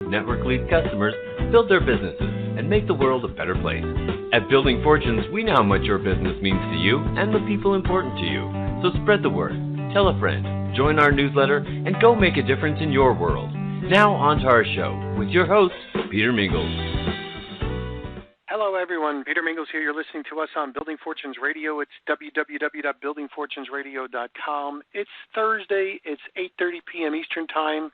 network lead customers, build their businesses, and make the world a better place. At Building Fortunes, we know how much your business means to you and the people important to you. So spread the word, tell a friend, join our newsletter, and go make a difference in your world. Now on to our show with your host, Peter Mingils. Hello, everyone. Peter Mingils here. You're listening to us on Building Fortunes Radio. It's www.buildingfortunesradio.com. It's Thursday. It's 8:30 p.m. Eastern Time,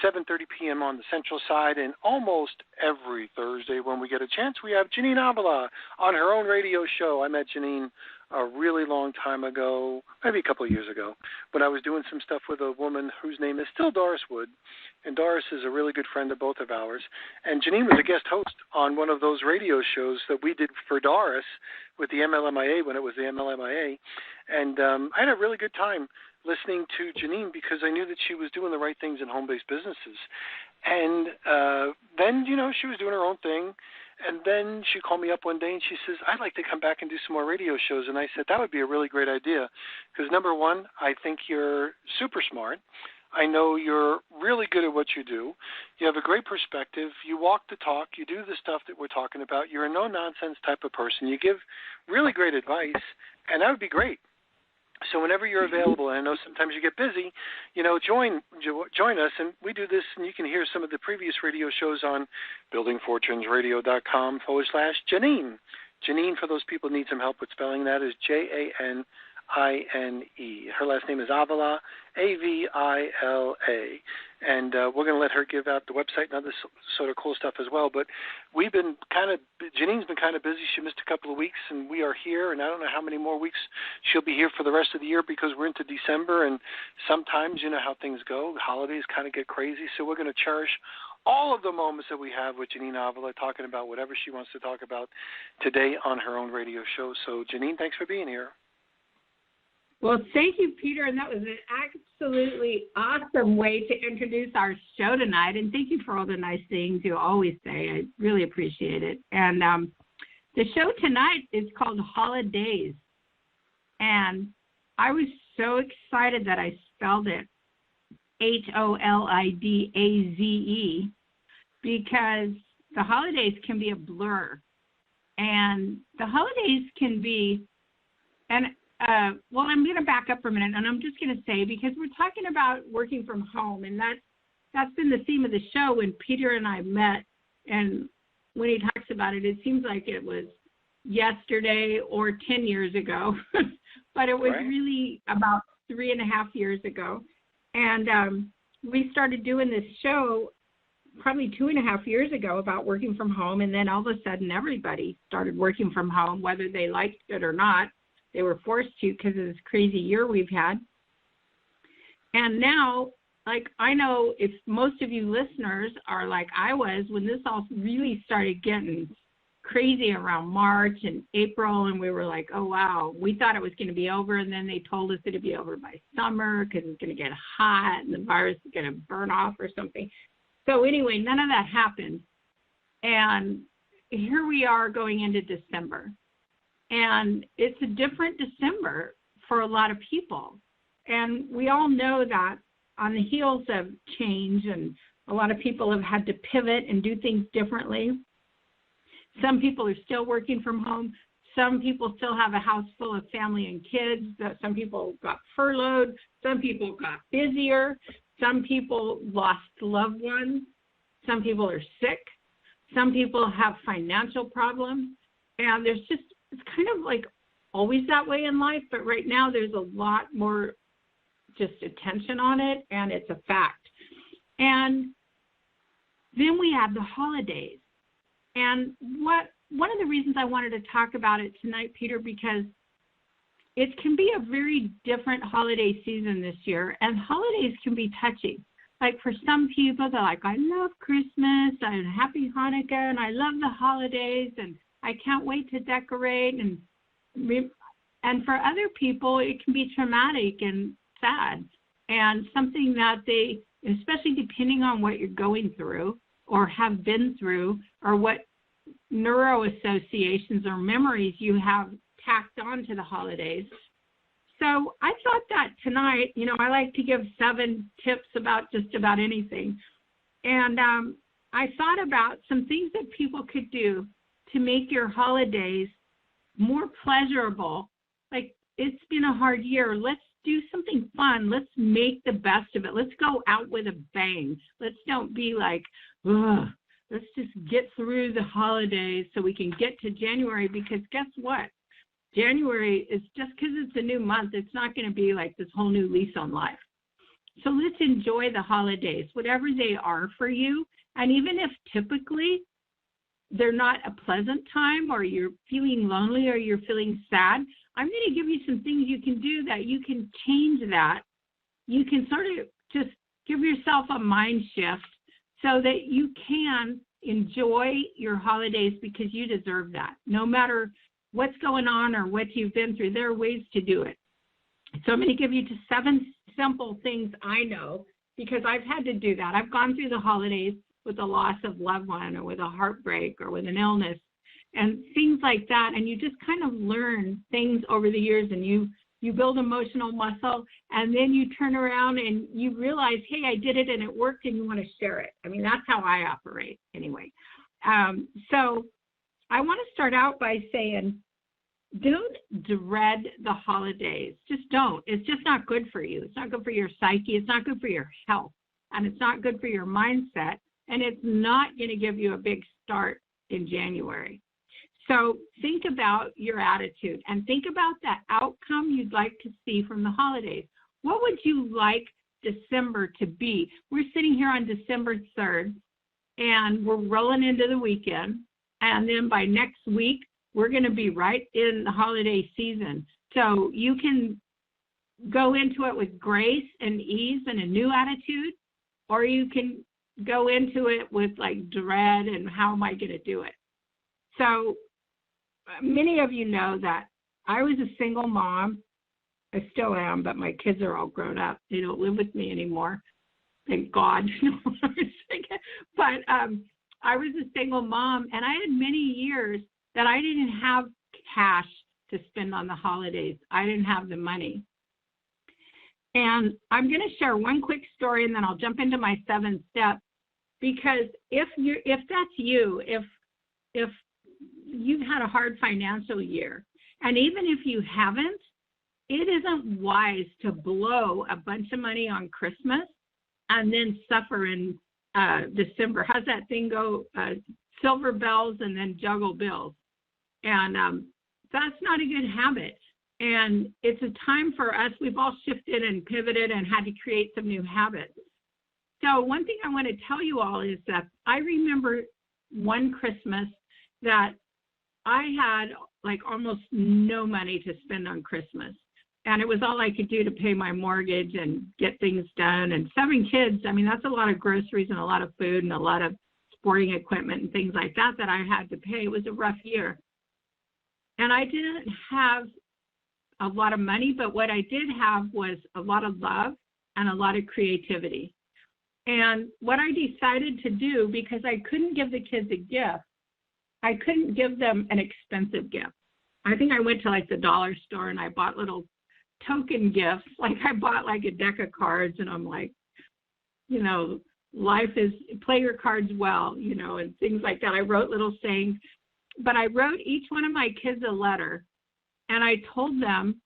7:30 p.m. on the Central Side, and almost every Thursday when we get a chance, we have Janine Avila on her own radio show. I met Janine a really long time ago, maybe a couple of years ago, when I was doing some stuff with a woman whose name is still Doris Wood, and Doris is a really good friend of both of ours. And Janine was a guest host on one of those radio shows that we did for Doris with the MLMIA when it was the MLMIA, and I had a really good time listening to Janine because I knew that she was doing the right things in home-based businesses. And then, she was doing her own thing. And then she called me up one day and she says, I'd like to come back and do some more radio shows. And I said, that would be a really great idea because, number one, I think you're super smart. I know you're really good at what you do. You have a great perspective. You walk the talk. You do the stuff that we're talking about. You're a no-nonsense type of person. You give really great advice, and that would be great. So whenever you're available, and I know sometimes you get busy, join us, and we do this, and you can hear some of the previous radio shows on buildingfortunesradio.com/Janine. Janine, for those people who need some help with spelling that, is Janine. Her last name is Avila, Avila, and we're going to let her give out the website and other sort of cool stuff as well. But Janine's been kind of busy. She missed a couple of weeks, and we are here, and I don't know how many more weeks she'll be here for the rest of the year because we're into December, and sometimes you know how things go. The holidays kind of get crazy, so we're going to cherish all of the moments that we have with Janine Avila talking about whatever she wants to talk about today on her own radio show. So, Janine, thanks for being here. Well, thank you, Peter, and that was an absolutely awesome way to introduce our show tonight, and thank you for all the nice things you always say. I really appreciate it. And the show tonight is called Holidaze, and I was so excited that I spelled it Holidaze because the holidays can be a blur, and the holidays can be well, I'm going to back up for a minute, and I'm just going to say, because we're talking about working from home, and that's been the theme of the show when Peter and I met, and when he talks about it, it seems like it was yesterday or 10 years ago, but it was really about 3.5 years ago, and we started doing this show probably 2.5 years ago about working from home, and then all of a sudden everybody started working from home, whether they liked it or not. They were forced to because of this crazy year we've had. And now, I know if most of you listeners are like I was when this all really started getting crazy around March and April, and we were like, oh, wow, we thought it was going to be over, and then they told us it would be over by summer because it's going to get hot and the virus is going to burn off or something. So anyway, none of that happened. And here we are going into December. And it's a different December for a lot of people. And we all know that on the heels of change, and a lot of people have had to pivot and do things differently. Some people are still working from home. Some people still have a house full of family and kids. Some people got furloughed. Some people got busier. Some people lost loved ones. Some people are sick. Some people have financial problems. And it's kind of like always that way in life, but right now there's a lot more just attention on it, and it's a fact. And then we have the holidays. And one of the reasons I wanted to talk about it tonight, Peter, because it can be a very different holiday season this year, and holidays can be touchy. Like for some people, they're like, I love Christmas, and Happy Hanukkah, and I love the holidays, and I can't wait to decorate. And for other people, it can be traumatic and sad, and something that they, especially depending on what you're going through or have been through, or what neuro associations or memories you have tacked on to the holidays. So I thought that tonight, I like to give 7 tips about just about anything. And I thought about some things that people could do to make your holidays more pleasurable. Like, it's been a hard year. Let's do something fun. Let's make the best of it. Let's go out with a bang. Let's don't be like, ugh. Let's just get through the holidays so we can get to January, because guess what? January is just because it's a new month. It's not going to be like this whole new lease on life. So let's enjoy the holidays, whatever they are for you. And even if typically they're not a pleasant time, or you're feeling lonely, or you're feeling sad, I'm going to give you some things you can do that you can change that. You can sort of just give yourself a mind shift so that you can enjoy your holidays, because you deserve that. No matter what's going on or what you've been through, there are ways to do it. So I'm going to give you just 7 simple things I know, because I've had to do that. I've gone through the holidays with the loss of a loved one, or with a heartbreak, or with an illness, and things like that. And you just kind of learn things over the years, and you build emotional muscle, and then you turn around and you realize, hey, I did it and it worked, and you want to share it. I mean, that's how I operate anyway. So I want to start out by saying, don't dread the holidays. Just don't. It's just not good for you. It's not good for your psyche. It's not good for your health. And it's not good for your mindset. And it's not going to give you a big start in January. So think about your attitude, and think about the outcome you'd like to see from the holidays. What would you like December to be? We're sitting here on December 3rd, and we're rolling into the weekend. And then by next week, we're going to be right in the holiday season. So you can go into it with grace and ease and a new attitude, or you can go into it with like dread and how am I going to do it? So many of you know that I was a single mom. I still am, but my kids are all grown up. They don't live with me anymore. Thank God. But I was a single mom, and I had many years that I didn't have cash to spend on the holidays. I didn't have the money. And I'm going to share one quick story, and then I'll jump into my 7 steps. Because if that's you, if you've had a hard financial year, and even if you haven't, it isn't wise to blow a bunch of money on Christmas and then suffer in December. How's that thing go? Silver bells and then juggle bills. And that's not a good habit. And it's a time for us. We've all shifted and pivoted and had to create some new habits. So one thing I want to tell you all is that I remember one Christmas that I had like almost no money to spend on Christmas. And it was all I could do to pay my mortgage and get things done. And 7 kids, I mean, that's a lot of groceries and a lot of food and a lot of sporting equipment and things like that that I had to pay. It was a rough year. And I didn't have a lot of money, but what I did have was a lot of love and a lot of creativity. And what I decided to do, because I couldn't give the kids a gift, I couldn't give them an expensive gift. I think I went to like the dollar store and I bought little token gifts. Like I bought like a deck of cards, and I'm like, you know, life is, play your cards well, you know, and things like that. I wrote little sayings, but I wrote each one of my kids a letter, and I told them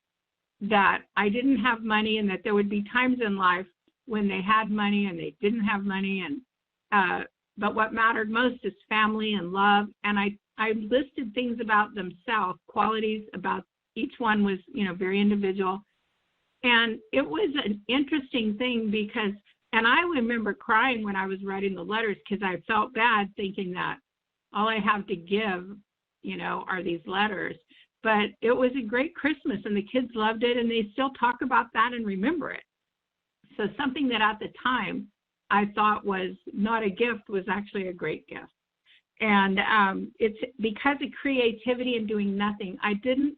that I didn't have money and that there would be times in life when they had money and they didn't have money, and but what mattered most is family and love. And I listed things about themselves, qualities about each one was, you know, very individual. And it was an interesting thing because, and I remember crying when I was writing the letters because I felt bad thinking that all I have to give, you know, are these letters. But it was a great Christmas and the kids loved it, and they still talk about that and remember it. So something that at the time I thought was not a gift was actually a great gift. And it's because of creativity and doing nothing. I didn't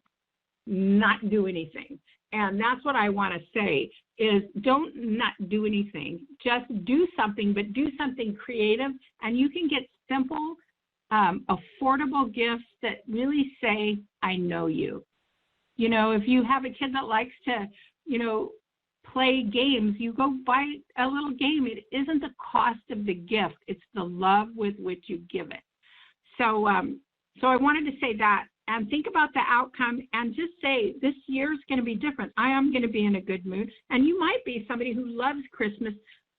not do anything. And that's what I want to say is don't not do anything. Just do something, but do something creative. And you can get simple, affordable gifts that really say, I know you. You know, if you have a kid that likes to, you know, play games. You go buy a little game. It isn't the cost of the gift. It's the love with which you give it. So I wanted to say that, and think about the outcome and just say, this year's going to be different. I am going to be in a good mood. And you might be somebody who loves Christmas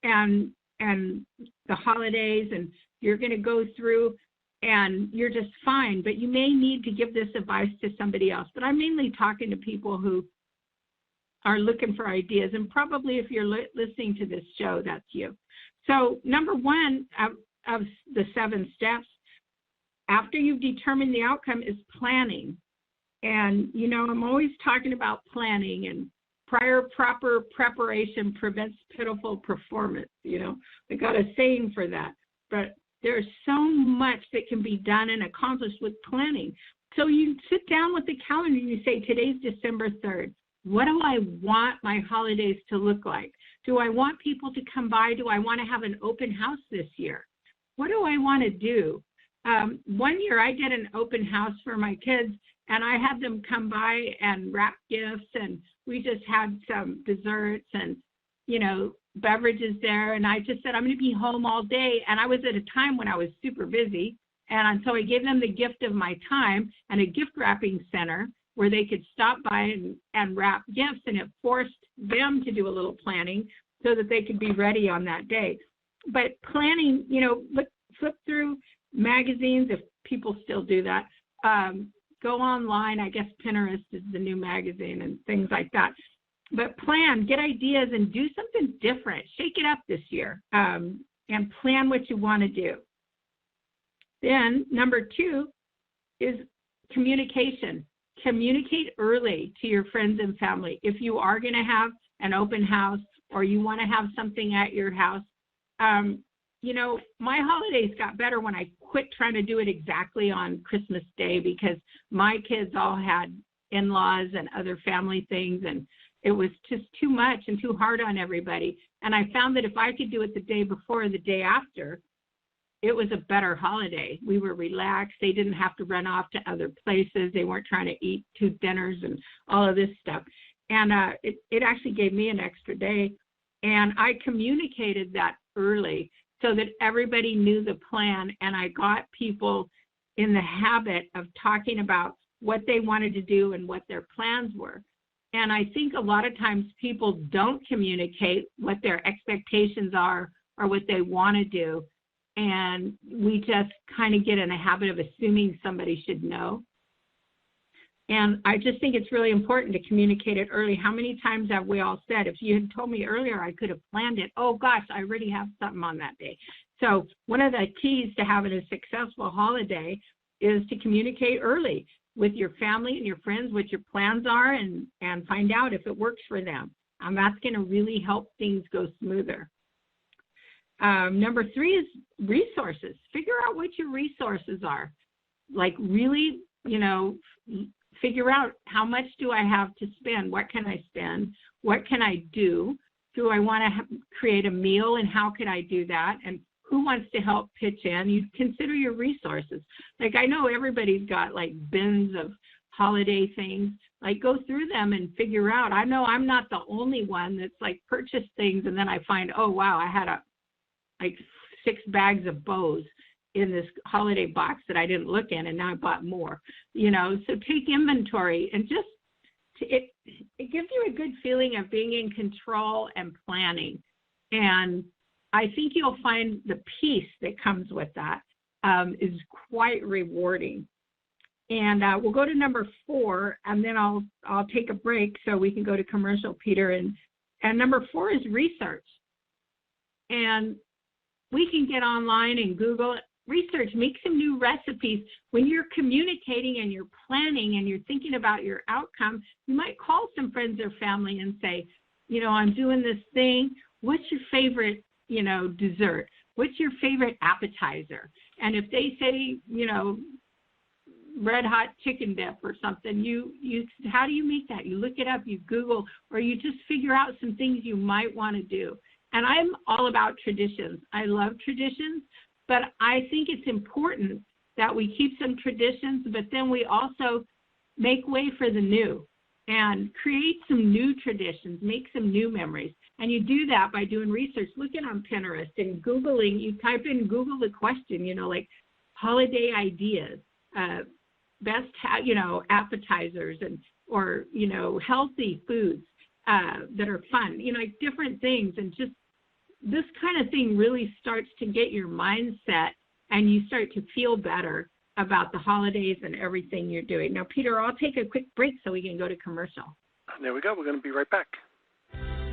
and the holidays, and you're going to go through and you're just fine, but you may need to give this advice to somebody else. But I'm mainly talking to people who are looking for ideas, and probably if you're listening to this show, that's you. So number one of the 7 steps, after you've determined the outcome, is planning. And, you know, I'm always talking about planning, and prior proper preparation prevents pitiful performance. You know, I got a saying for that. But there's so much that can be done and accomplished with planning. So you sit down with the calendar and you say, today's December 3rd. What do I want my holidays to look like? Do I want people to come by? Do I want to have an open house this year? What do I want to do? One year I did an open house for my kids, and I had them come by and wrap gifts, and we just had some desserts and, you know, beverages there. And I just said, I'm going to be home all day. And I was at a time when I was super busy. And so I gave them the gift of my time and a gift wrapping center where they could stop by and wrap gifts. And it forced them to do a little planning so that they could be ready on that day. But planning, you know, flip through magazines, if people still do that. Go online. I guess Pinterest is the new magazine and things like that. But plan, get ideas, and do something different. Shake it up this year, and plan what you want to do. Then number 2 is communication. Communicate early to your friends and family. If you are going to have an open house or you want to have something at your house, you know, my holidays got better when I quit trying to do it exactly on Christmas Day, because my kids all had in-laws and other family things, and it was just too much and too hard on everybody. And I found that if I could do it the day before or the day after, it was a better holiday. We were relaxed. They didn't have to run off to other places. They weren't trying to eat 2 dinners and all of this stuff. And it actually gave me an extra day. And I communicated that early so that everybody knew the plan, and I got people in the habit of talking about what they wanted to do and what their plans were. And I think a lot of times people don't communicate what their expectations are or what they want to do, and we just kind of get in a habit of assuming somebody should know. And I just think it's really important to communicate it early. How many times have we all said, if you had told me earlier, I could have planned it. Oh, gosh, I already have something on that day. So one of the keys to having a successful holiday is to communicate early with your family and your friends what your plans are, and find out if it works for them. And that's going to really help things go smoother. Number 3 is resources. Figure out what your resources are. Like, really, you know, figure out, how much do I have to spend? What can I spend? What can I do? Do I want to create a meal, and how can I do that? And who wants to help pitch in? You consider your resources. Like, I know everybody's got like bins of holiday things. Like, go through them and figure out. I know I'm not the only one that's like purchased things, and then I find, oh wow, I had like 6 bags of bows in this holiday box that I didn't look in, and now I bought more. You know, so take inventory, and just it gives you a good feeling of being in control and planning. And I think you'll find the peace that comes with that is quite rewarding. And we'll go to number 4, and then I'll take a break so we can go to commercial, Peter. And number 4 is research. And we can get online and Google research, make some new recipes. When you're communicating and you're planning and you're thinking about your outcome, you might call some friends or family and say, you know, I'm doing this thing. What's your favorite, you know, dessert? What's your favorite appetizer? And if they say, you know, red hot chicken dip or something, you how do you make that? You look it up, you Google, or you just figure out some things you might want to do. And I'm all about traditions. I love traditions, but I think it's important that we keep some traditions, but then we also make way for the new. and create some new traditions, make some new memories. And you do that by doing research, looking on Pinterest and Googling. You type in Google the question, like holiday ideas, best, appetizers or healthy foods that are fun, like different things. And just this kind of thing really starts to get your mindset, and you start to feel better about the holidays and everything you're doing. Now, Peter, I'll take a quick break so we can go to commercial. There we go. We're going to be right back.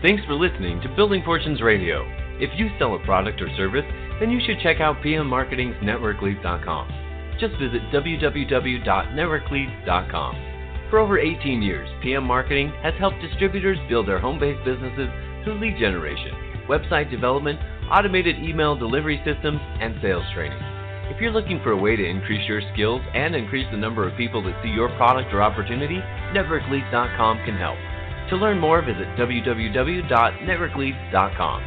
Thanks for listening to Building Fortunes Radio. If you sell a product or service, then you should check out PM Marketing's NetworkLeads.com. Just visit www.networkleads.com. For over 18 years, PM Marketing has helped distributors build their home-based businesses through lead generation, website development, automated email delivery systems, and sales training. If you're looking for a way to increase your skills and increase the number of people that see your product or opportunity, NetworkLeads.com can help. To learn more, visit www.networkleads.com.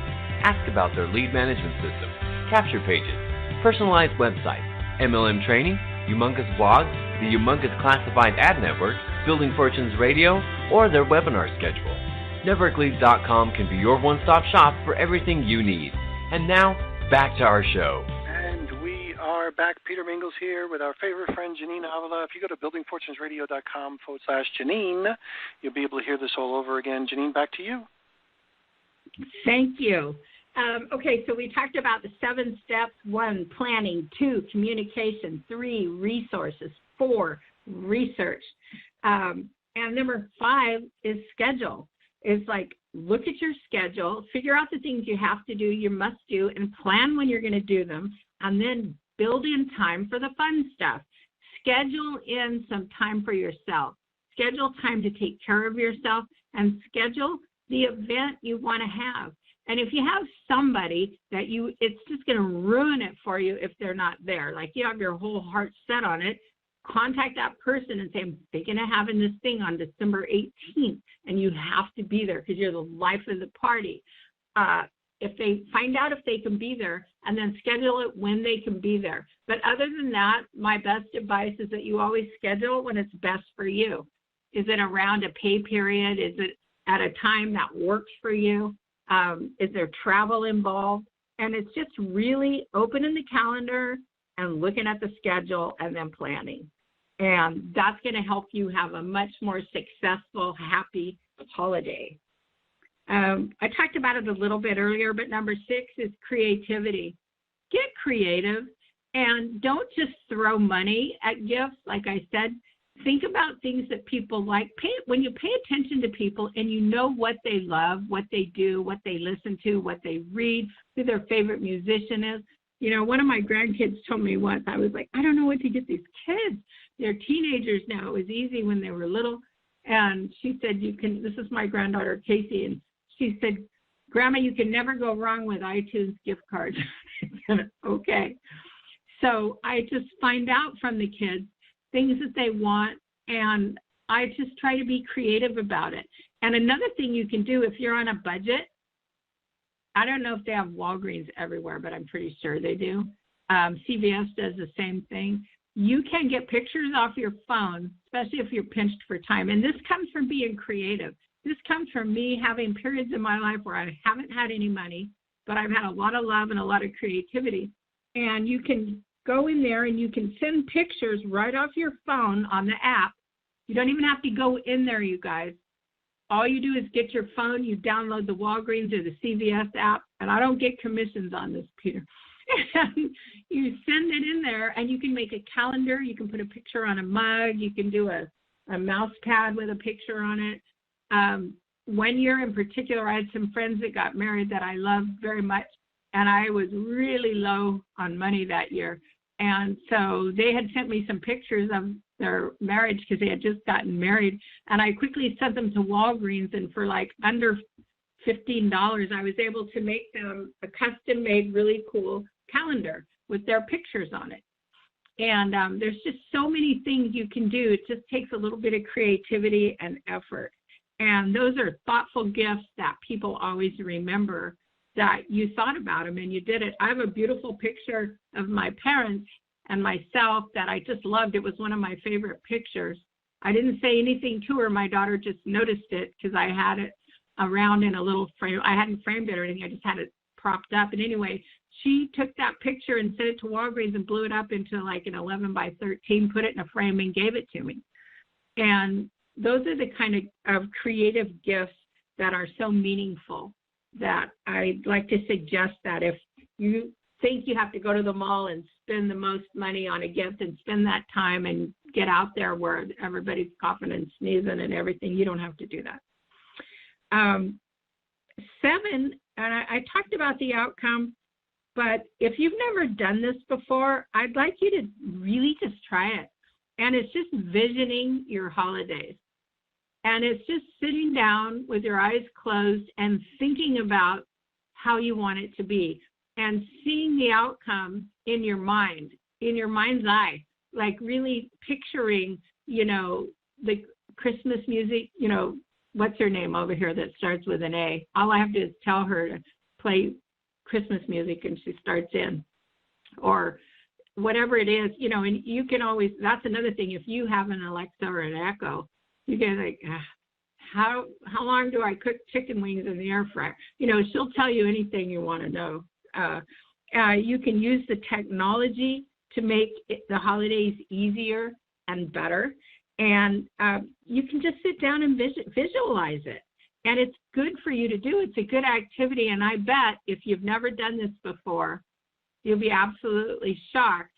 Ask about their lead management system, capture pages, personalized websites, MLM training, humongous blogs, the humongous classified ad network, Building Fortunes Radio, or their webinar schedule. NetworkLeads.com can be your one-stop shop for everything you need. And now, back to our show. Are back. Peter Mingils here with our favorite friend, Janine Avila. If you go to buildingfortunesradio.com/Janine, you'll be able to hear this all over again. Janine, back to you. Thank you. Okay, so we talked about the 7 steps. 1, planning. 2, communication. 3, resources. 4, research. And number 5 is schedule. It's like, look at your schedule, figure out the things you have to do, you must do, and plan when you're going to do them, and then build in time for the fun stuff. Schedule in some time for yourself. Schedule time to take care of yourself, and schedule the event you want to have. And if you have somebody that it's just going to ruin it for you if they're not there. Like you have your whole heart set on it, contact that person and say, I'm thinking of having this thing on December 18th, and you have to be there because you're the life of the party. If they find out if they can be there, and then schedule it when they can be there. But other than that, my best advice is that you always schedule it when it's best for you. Is it around a pay period? Is it at a time that works for you? Is there travel involved? And it's just really opening the calendar and looking at the schedule and then planning. And that's going to help you have a much more successful, happy holiday. I talked about it a little bit earlier, but number 6 is creativity. Get creative and don't just throw money at gifts. Like I said, think about things that people like. When you pay attention to people and you know what they love, what they do, what they listen to, what they read, who their favorite musician is. One of my grandkids told me once, I was like, I don't know what to get these kids. They're teenagers now. It was easy when they were little. And she said, this is my granddaughter, Casey, and she said, Grandma, you can never go wrong with iTunes gift cards. I said, okay. So I just find out from the kids things that they want, and I just try to be creative about it. And another thing you can do if you're on a budget, I don't know if they have Walgreens everywhere, but I'm pretty sure they do. CVS does the same thing. You can get pictures off your phone, especially if you're pinched for time. And this comes from being creative. This comes from me having periods in my life where I haven't had any money, but I've had a lot of love and a lot of creativity. And you can go in there and you can send pictures right off your phone on the app. You don't even have to go in there, you guys. All you do is get your phone, you download the Walgreens or the CVS app, and I don't get commissions on this, Peter. And you send it in there, and you can make a calendar. You can put a picture on a mug. You can do a mouse pad with a picture on it. One year in particular, I had some friends that got married that I loved very much, and I was really low on money that year. And so they had sent me some pictures of their marriage because they had just gotten married, and I quickly sent them to Walgreens, and for like under $15, I was able to make them a custom-made, really cool calendar with their pictures on it. And there's just so many things you can do. It just takes a little bit of creativity and effort. And those are thoughtful gifts that people always remember that you thought about them and you did it. I have a beautiful picture of my parents and myself that I just loved. It was one of my favorite pictures. I didn't say anything to her. My daughter just noticed it because I had it around in a little frame. I hadn't framed it or anything. I just had it propped up. And anyway, she took that picture and sent it to Walgreens and blew it up into like an 11 by 13, put it in a frame and gave it to me. And those are the kind of creative gifts that are so meaningful that I'd like to suggest that if you think you have to go to the mall and spend the most money on a gift and spend that time and get out there where everybody's coughing and sneezing and everything, you don't have to do that. 7, and I talked about the outcome, but if you've never done this before, I'd like you to really just try it. And it's just visioning your holidays. And it's just sitting down with your eyes closed and thinking about how you want it to be and seeing the outcome in your mind, in your mind's eye, like really picturing, the Christmas music, what's her name over here that starts with an A? All I have to do is tell her to play Christmas music and she starts in. Or whatever it is, and you can always, that's another thing. If you have an Alexa or an Echo, you can like, how long do I cook chicken wings in the air fryer? She'll tell you anything you want to know. You can use the technology to make the holidays easier and better. And you can just sit down and visualize it. And it's good for you to do. It's a good activity. And I bet if you've never done this before, you'll be absolutely shocked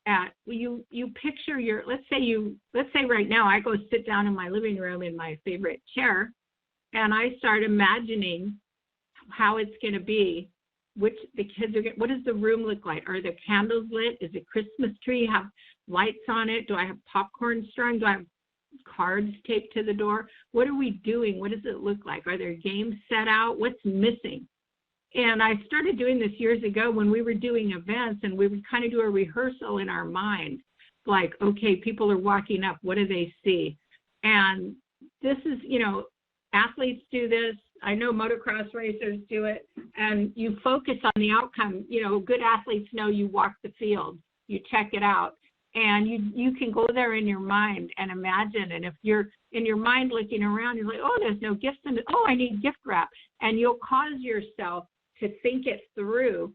at you picture your, let's say right now I go sit down in my living room in my favorite chair and I start imagining how it's going to be, what does the room look like? Are the candles lit? Is it Christmas tree? Have lights on it? Do I have popcorn strung? Do I have cards taped to the door? What are we doing? What does it look like? Are there games set out? What's missing? And I started doing this years ago when we were doing events, and we would kind of do a rehearsal in our mind, like, okay, people are walking up. What do they see? And this is, athletes do this. I know motocross racers do it. And you focus on the outcome. Good athletes know you walk the field. You check it out. And you can go there in your mind and imagine. And if you're in your mind looking around, you're like, oh, there's no gifts in it. Oh, I need gift wrap. And you'll cause yourself to think it through,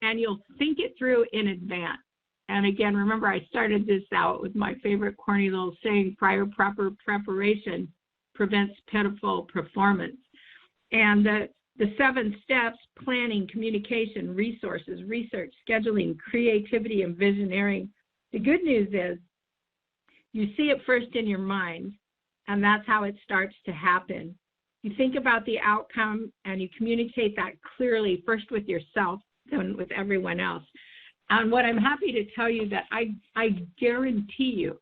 and you'll think it through in advance. And again, remember, I started this out with my favorite corny little saying, prior proper preparation prevents pitiful performance. And the 7 steps, planning, communication, resources, research, scheduling, creativity, and visioneering. The good news is you see it first in your mind, and that's how it starts to happen. You think about the outcome and you communicate that clearly, first with yourself, then with everyone else. And what I'm happy to tell you that I guarantee you,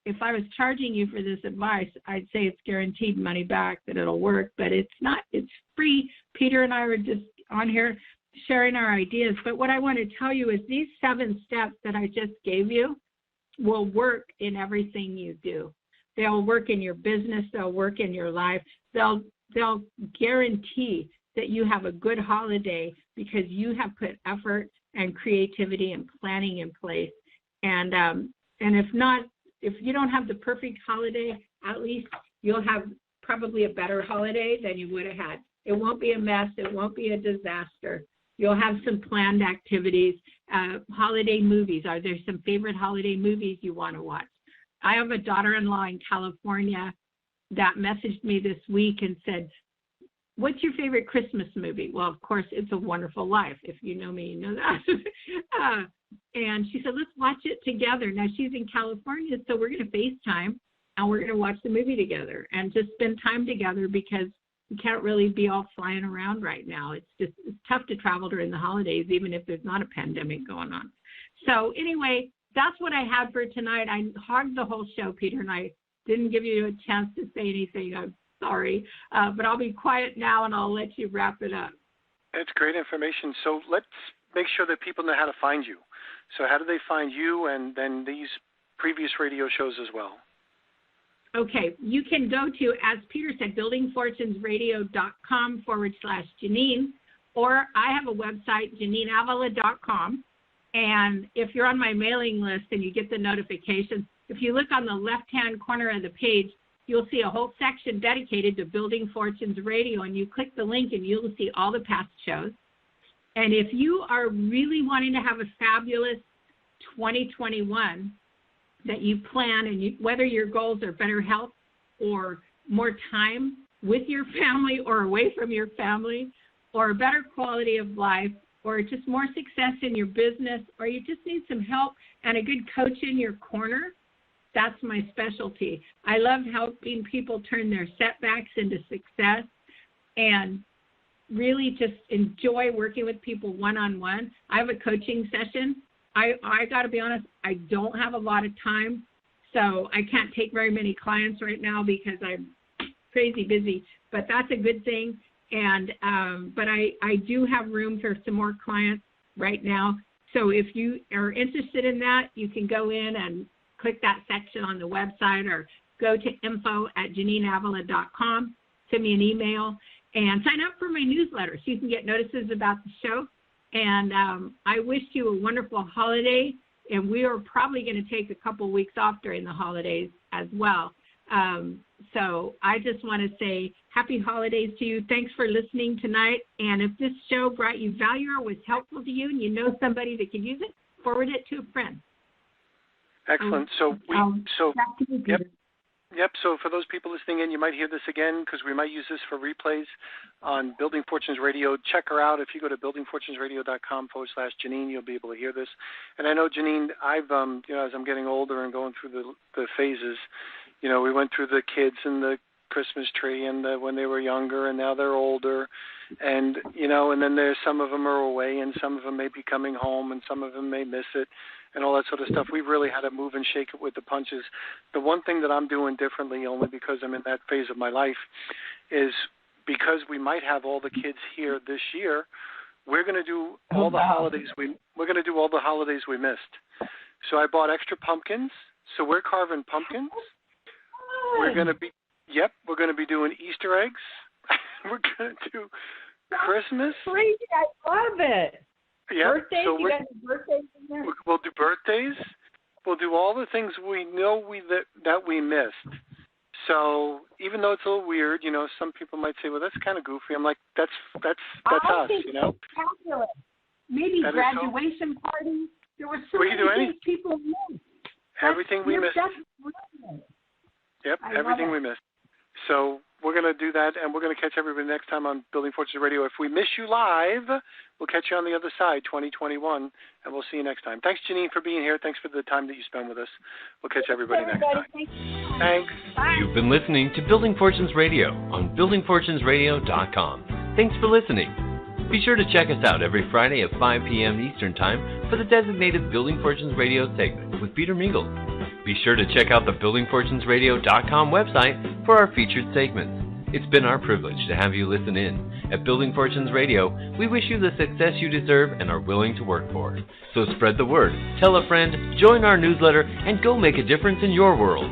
if I was charging you for this advice, I'd say it's guaranteed money back, that it'll work, but it's not, it's free. Peter and I were just on here sharing our ideas. But what I want to tell you is these 7 steps that I just gave you will work in everything you do. They'll work in your business. They'll work in your life. They'll guarantee that you have a good holiday because you have put effort and creativity and planning in place. And if you don't have the perfect holiday, at least you'll have probably a better holiday than you would have had. It won't be a mess. It won't be a disaster. You'll have some planned activities. Holiday movies. Are there some favorite holiday movies you want to watch? I have a daughter-in-law in California that messaged me this week and said, what's your favorite Christmas movie? Well, of course, It's a Wonderful Life. If you know me, you know that. And she said, let's watch it together. Now, she's in California, so we're going to FaceTime, and we're going to watch the movie together and just spend time together because we can't really be all flying around right now. It's tough to travel during the holidays, even if there's not a pandemic going on. So anyway, that's what I had for tonight. I hogged the whole show, Peter, and I didn't give you a chance to say anything. I'm sorry. But I'll be quiet now, and I'll let you wrap it up. That's great information. So let's make sure that people know how to find you. So how do they find you and then these previous radio shows as well? Okay. You can go to, as Peter said, buildingfortunesradio.com/Janine, or I have a website, JanineAvila.com. And if you're on my mailing list and you get the notifications, if you look on the left-hand corner of the page, you'll see a whole section dedicated to Building Fortunes Radio, and you click the link and you'll see all the past shows. And if you are really wanting to have a fabulous 2021 that you plan, and whether your goals are better health or more time with your family or away from your family, or a better quality of life, or just more success in your business, or you just need some help and a good coach in your corner, that's my specialty. I love helping people turn their setbacks into success and really just enjoy working with people one-on-one. I have a coaching session. I got to be honest, I don't have a lot of time, so I can't take very many clients right now because I'm crazy busy, but that's a good thing. And but I do have room for some more clients right now. So if you are interested in that, you can go in and click that section on the website, or go to info@janineavila.com, send me an email, and sign up for my newsletter so you can get notices about the show. And I wish you a wonderful holiday, and we are probably going to take a couple weeks off during the holidays as well. So I just want to say happy holidays to you. Thanks for listening tonight. And if this show brought you value or was helpful to you and you know somebody that could use it, forward it to a friend. Excellent. Yep. So for those people listening in, you might hear this again because we might use this for replays on Building Fortunes Radio. Check her out. If you go to buildingfortunesradio.com/Janine, you'll be able to hear this. And I know, Janine, I've as I'm getting older and going through the phases, we went through the kids and the Christmas tree and when they were younger, and now they're older, and and then there's some of them are away, and some of them may be coming home, and some of them may miss it, and all that sort of stuff. We've really had to move and shake it with the punches. The one thing that I'm doing differently, only because I'm in that phase of my life, is because we might have all the kids here this year, we're going to do all the holidays we're going to do all the holidays we missed. So I bought extra pumpkins. So we're carving pumpkins. We're going to be doing Easter eggs. We're going to do Christmas. Crazy! I love it. Yeah. Birthdays? So you got birthdays in there? We'll do birthdays. We'll do all the things we know that we missed. So even though it's a little weird, some people might say, "Well, that's kind of goofy." I'm like, "That's us." I think it's fabulous. Maybe that graduation parties. There were so many things people missed. Everything we missed. Yep, everything we missed. So we're going to do that, and we're going to catch everybody next time on Building Fortunes Radio. If we miss you live, we'll catch you on the other side, 2021, and we'll see you next time. Thanks, Janine, for being here. Thanks for the time that you spend with us. We'll catch everybody next time. Thanks. Bye. You've been listening to Building Fortunes Radio on buildingfortunesradio.com. Thanks for listening. Be sure to check us out every Friday at 5 p.m. Eastern Time for the designated Building Fortunes Radio segment with Peter Mingils. Be sure to check out the buildingfortunesradio.com website for our featured segments. It's been our privilege to have you listen in. At Building Fortunes Radio, we wish you the success you deserve and are willing to work for. So spread the word, tell a friend, join our newsletter, and go make a difference in your world.